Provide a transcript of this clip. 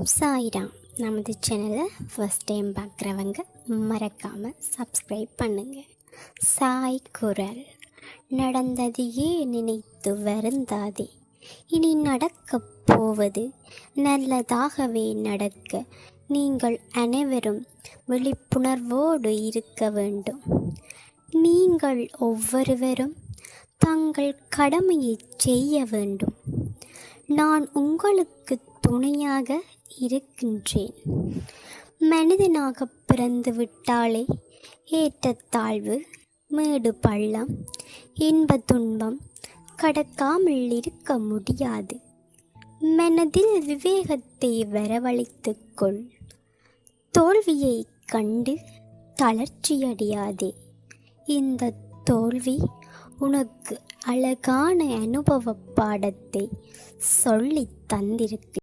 சாய்ராம். நமது சேனலை first time பார்க்குறவங்க மறக்காமல் சப்ஸ்கிரைப் பண்ணுங்கள். சாய் குரல். நடந்ததையே நினைத்து வருந்தாதே, இனி நடக்கப் போவது நல்லதாகவே நடக்க நீங்கள் அனைவரும் விழிப்புணர்வோடு இருக்க வேண்டும். நீங்கள் ஒவ்வொருவரும் தங்கள் கடமையை செய்ய வேண்டும். நான் உங்களுக்கு துணையாக இருக்கின்றேன். மனிதனாக பிறந்து விட்டாலே ஏற்றத்தாழ்வு, மேடு பள்ளம், இன்ப துன்பம் கடக்காமல் இருக்க முடியாது. மனதில் விவேகத்தை வரவழைத்துக்கொள். தோல்வியை கண்டு தளர்ச்சியடையாதே. இந்த தோல்வி உனக்கு அழகான அனுபவ பாடத்தை சொல்லித் தந்திருக்கு.